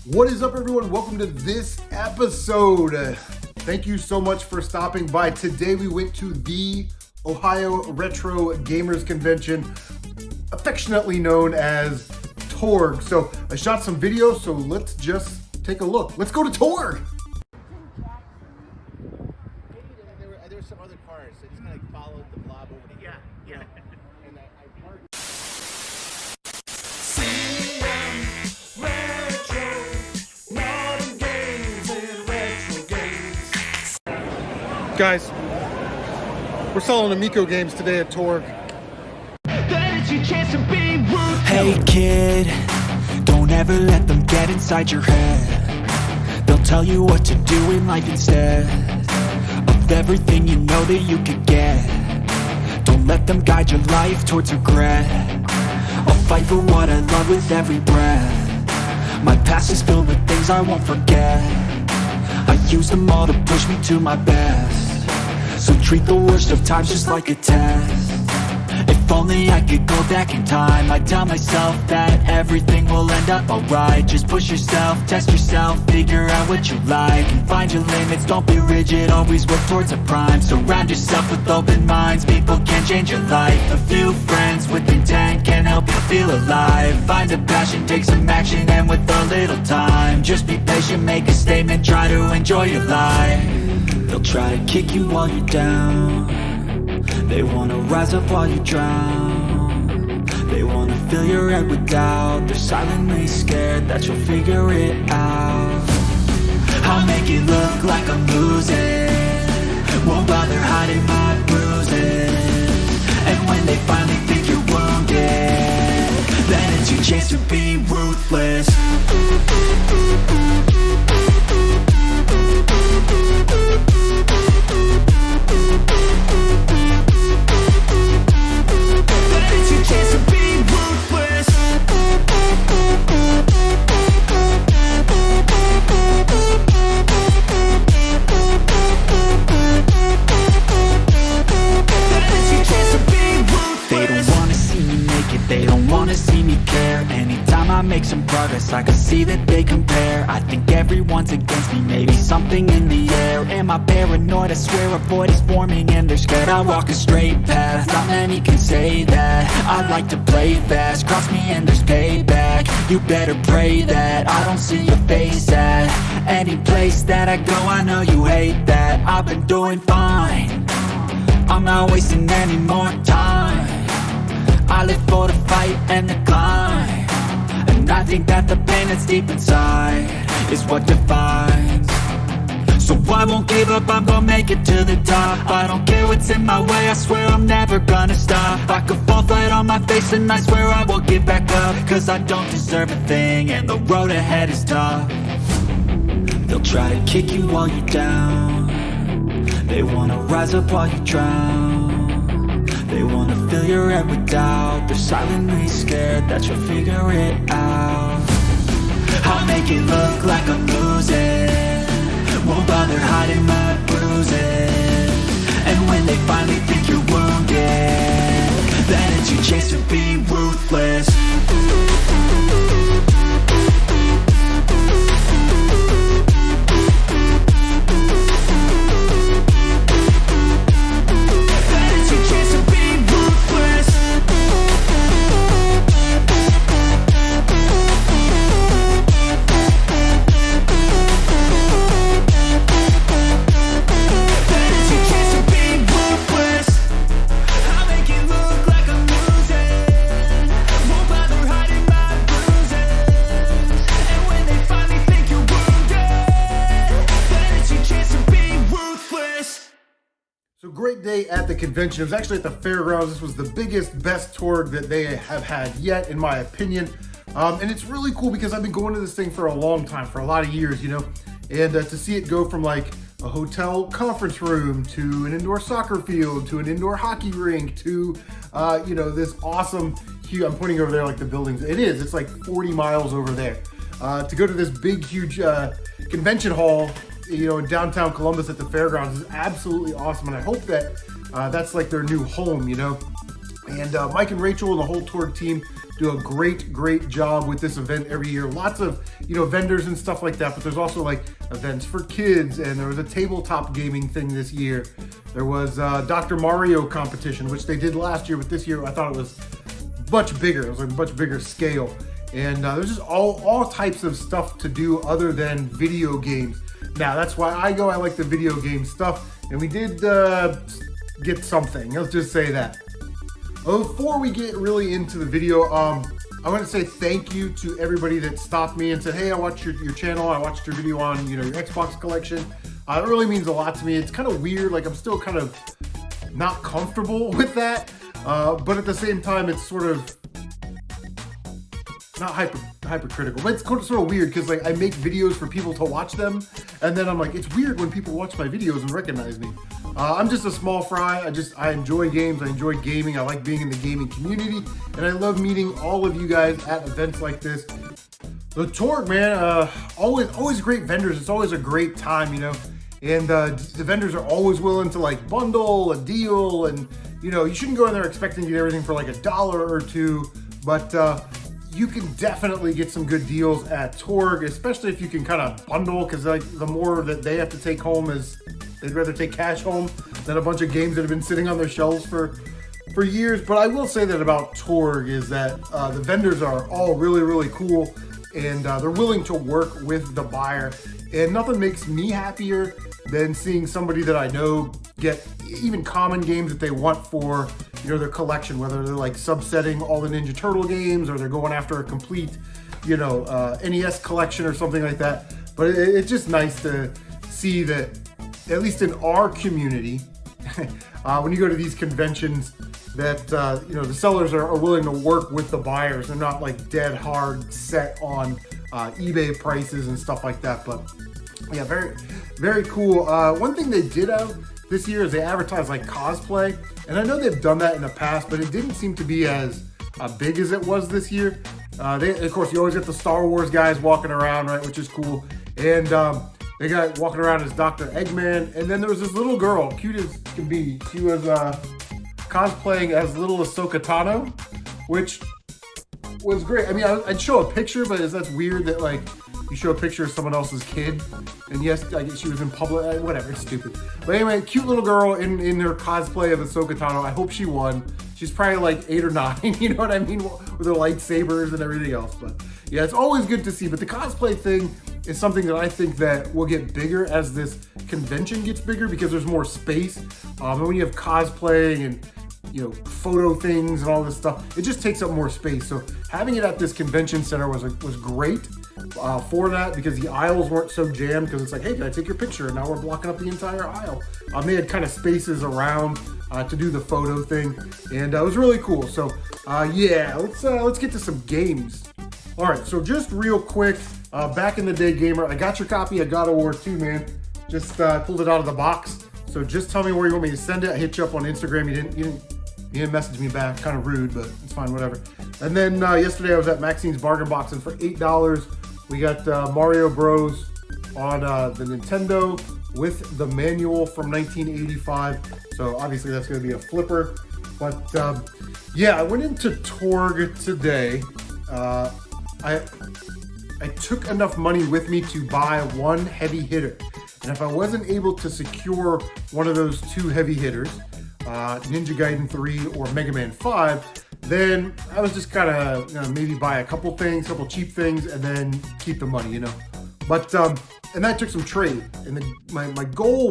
What is up, everyone? Welcome to this episode. Thank you so much for stopping by. Today we went to the Ohio Retro Gamers Convention, affectionately known as TORG. So I shot some videos, so let's just take a look. Let's go to TORG. There were some other cars, so just kind of followed the blob over here. Yeah. And I parked. Guys, we're selling Amico games today at TORG. Hey kid, don't ever let them get inside your head. They'll tell you what to do in life instead of everything you know that you could get. Don't let them guide your life towards regret. I'll fight for what I love with every breath. My past is filled with things I won't forget. I use them all to push me to my best. So treat the worst of times just like a test. If only I could go back in time, I'd tell myself that everything will end up alright. Just push yourself, test yourself, figure out what you like, and find your limits, don't be rigid, always work towards a prime. Surround yourself with open minds, people can change your life. A few friends with intent can help you feel alive. Find a passion, take some action, and with a little time, just be patient, make a statement, try to enjoy your life. They'll try to kick you while you're down. They wanna rise up while you drown. They wanna fill your head with doubt. They're silently scared that you'll figure it out. I'll make it look like I'm losing, won't bother hiding my bruises. And when they finally think you're wounded, then it's your chance to be ruthless. Make some progress, I can see that they compare. I think everyone's against me, maybe something in the air. Am I paranoid? I swear a void is forming and they're scared. I walk a straight path, not many can say that. I like to play fast, cross me and there's payback. You better pray that I don't see your face at any place that I go. I know you hate that. I've been doing fine, I'm not wasting any more time. I live for the fight and the climb. And I think that the pain that's deep inside is what defines. So I won't give up, I'm gonna make it to the top. I don't care what's in my way, I swear I'm never gonna stop. I could fall flat on my face and I swear I won't give back up. Cause I don't deserve a thing and the road ahead is tough. They'll try to kick you while you're down. They wanna rise up while you drown. They wanna fill your head with doubt. They're silently scared that you'll figure it out. I'll make it look like I'm losing, won't bother hiding my bruises. And when they finally think you're wounded, then it's your chance to be ruthless. So great day at the convention. It was actually at the fairgrounds. This was the biggest, best TORG that they have had yet, in my opinion. And it's really cool because I've been going to this thing for a long time, for a lot of years, you know, and to see it go from like a hotel conference room to an indoor soccer field to an indoor hockey rink to, you know, this awesome, huge, I'm pointing over there like the buildings. It's like 40 miles over there. To go to this big, huge convention hall, you know, in downtown Columbus at the fairgrounds is absolutely awesome. And I hope that that's like their new home, you know. And Mike and Rachel and the whole TORG team do a great job with this event every year. Lots of, vendors and stuff like that, but there's also like events for kids, and there was a tabletop gaming thing this year. There was Dr. Mario competition, which they did last year, but this year I thought it was much bigger. It was like a much bigger scale. And there's just all types of stuff to do other than video games. Now, that's why I go. I like the video game stuff, and we did get something. Let's just say that. Before we get really into the video, I want to say thank you to everybody that stopped me and said, hey, I watched your channel. I watched your video on, your Xbox collection. It really means a lot to me. It's kind of weird. Like, I'm still kind of not comfortable with that. But at the same time, it's sort of not hypercritical, but it's sort of weird because like I make videos for people to watch them, and then I'm like, it's weird when people watch my videos and recognize me. I'm just a small fry. I enjoy games. I enjoy gaming. I like being in the gaming community, and I love meeting all of you guys at events like this. The TORG, man, always great vendors. It's always a great time, and the vendors are always willing to like bundle a deal, and you shouldn't go in there expecting to get everything for like $1 or $2, but you can definitely get some good deals at TORG, especially if you can kind of bundle, because like the more that they have to take home is they'd rather take cash home than a bunch of games that have been sitting on their shelves for years. But I will say that about TORG is that the vendors are all really cool, and they're willing to work with the buyer, and nothing makes me happier than seeing somebody that I know get even common games that they want for their collection, whether they're like subsetting all the Ninja Turtle games or they're going after a complete NES collection or something like that. But it's just nice to see that, at least in our community, when you go to these conventions, that the sellers are willing to work with the buyers. They're not like dead hard set on eBay prices and stuff like that. But yeah, very cool. One thing they did have this year is they advertised like cosplay, and I know they've done that in the past, but it didn't seem to be as big as it was this year. Of course, you always get the Star Wars guys walking around, right, which is cool, and they got walking around as Dr. Eggman, and then there was this little girl, cute as can be. She was cosplaying as little Ahsoka Tano, which was great. I mean, I'd show a picture, but that's weird that like you show a picture of someone else's kid, and yes, I guess she was in public, whatever, it's stupid. But anyway, cute little girl in her cosplay of Ahsoka Tano. I hope she won. She's probably like 8 or 9, you know what I mean, with her lightsabers and everything else. But yeah, it's always good to see. But the cosplay thing is something that I think that will get bigger as this convention gets bigger, because there's more space. And when you have cosplay and photo things and all this stuff, it just takes up more space. So having it at this convention center was great for that, because the aisles weren't so jammed, because it's like, hey, can I take your picture? And now we're blocking up the entire aisle. They had kind of spaces around to do the photo thing, and it was really cool. So yeah, let's get to some games. All right, so just real quick, back in the day gamer, I got your copy of God of War 2, man. Just pulled it out of the box. So just tell me where you want me to send it. I hit you up on Instagram. You didn't message me back. Kind of rude, but it's fine, whatever. And then yesterday I was at Maxine's Bargain Box, and for $8, we got Mario Bros. On the Nintendo with the manual from 1985. So obviously that's going to be a flipper. But yeah, I went into TORG today. I took enough money with me to buy one heavy hitter. And if I wasn't able to secure one of those two heavy hitters, Ninja Gaiden 3 or Mega Man 5, then I was just kind of maybe buy a couple cheap things, and then keep the money, But and that took some trade. And my goal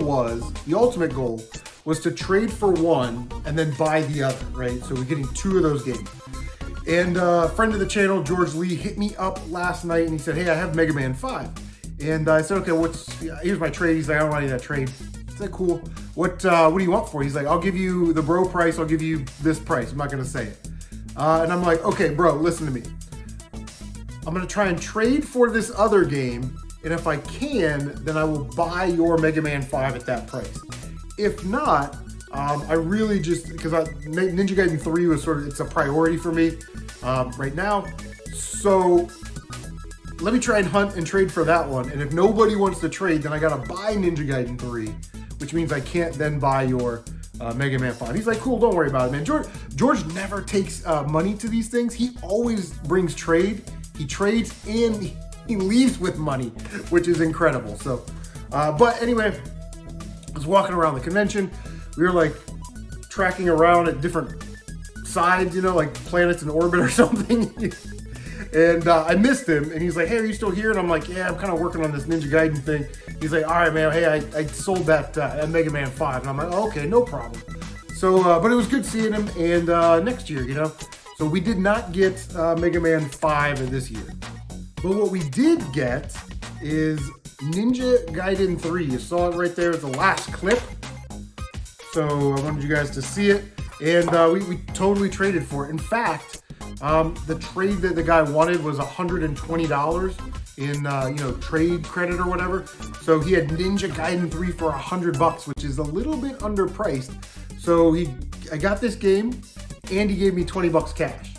the ultimate goal was to trade for one and then buy the other, right? So we're getting two of those games. And a friend of the channel, George Lee, hit me up last night, and he said, hey, I have Mega Man 5. And I said, okay, here's my trade. He's like, I don't want any of that trade. I said, cool. What do you want for it? He's like, I'll give you the bro price. I'll give you this price. I'm not going to say it. And I'm like, okay, bro, listen to me. I'm going to try and trade for this other game. And if I can, then I will buy your Mega Man 5 at that price. If not, I really just, because Ninja Gaiden 3 was it's a priority for me right now. So let me try and hunt and trade for that one. And if nobody wants to trade, then I got to buy Ninja Gaiden 3, which means I can't then buy your Mega Man 5. He's like, cool, don't worry about it, man. George never takes money to these things. He always brings trade. He trades and he leaves with money, which is incredible. So, but anyway, I was walking around the convention. We were like tracking around at different sides, you know, like planets in orbit or something. And I missed him, and he's like, hey, are you still here? And I'm like, yeah, I'm kind of working on this Ninja Gaiden thing. He's like, all right, man, hey, I sold that Mega Man 5. And I'm like, oh, okay, no problem. So, but it was good seeing him, and next year, you know. So we did not get Mega Man 5 this year. But what we did get is Ninja Gaiden 3. You saw it right there at the last clip. So I wanted you guys to see it, and we totally traded for it. In fact, the trade that the guy wanted was $120 in you know, trade credit or whatever. So he had Ninja Gaiden 3 for $100, which is a little bit underpriced. So I got this game, and he gave me $20 cash,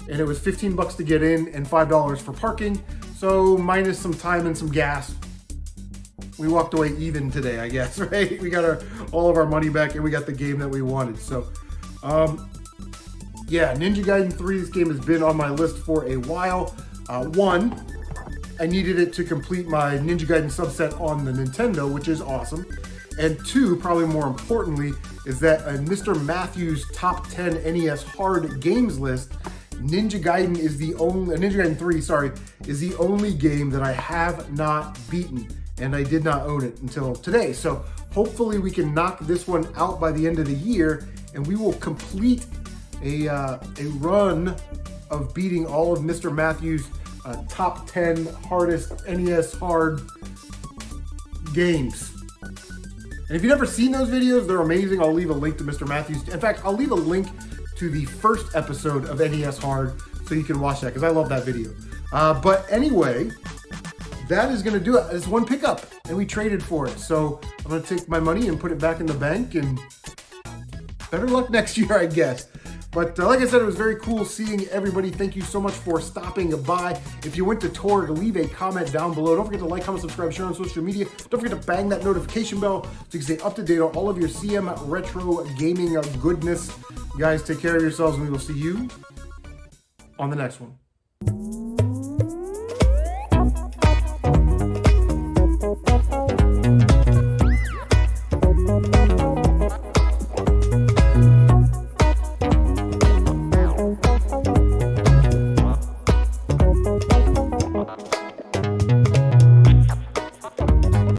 and it was $15 to get in and $5 for parking. So minus some time and some gas, we walked away even today, I guess, right? We got all of our money back, and we got the game that we wanted. So, yeah, Ninja Gaiden 3, this game has been on my list for a while. One, I needed it to complete my Ninja Gaiden subset on the Nintendo, which is awesome. And two, probably more importantly, is that MrMatthews top 10 NES hard games list, Ninja Gaiden 3, sorry, is the only game that I have not beaten, and I did not own it until today. So hopefully we can knock this one out by the end of the year, and we will complete a run of beating all of MrMatthews' top 10 hardest NES hard games. And if you've never seen those videos, they're amazing. I'll leave a link to MrMatthews. In fact, I'll leave a link to the first episode of NES Hard so you can watch that, because I love that video. But anyway, that is going to do it. It's one pickup, and we traded for it. So I'm going to take my money and put it back in the bank, and better luck next year, I guess. But like I said, it was very cool seeing everybody. Thank you so much for stopping by. If you went to TORG, leave a comment down below. Don't forget to like, comment, subscribe, share on social media. Don't forget to bang that notification bell so you can stay up to date on all of your CM retro gaming goodness. You guys, take care of yourselves, and we will see you on the next one.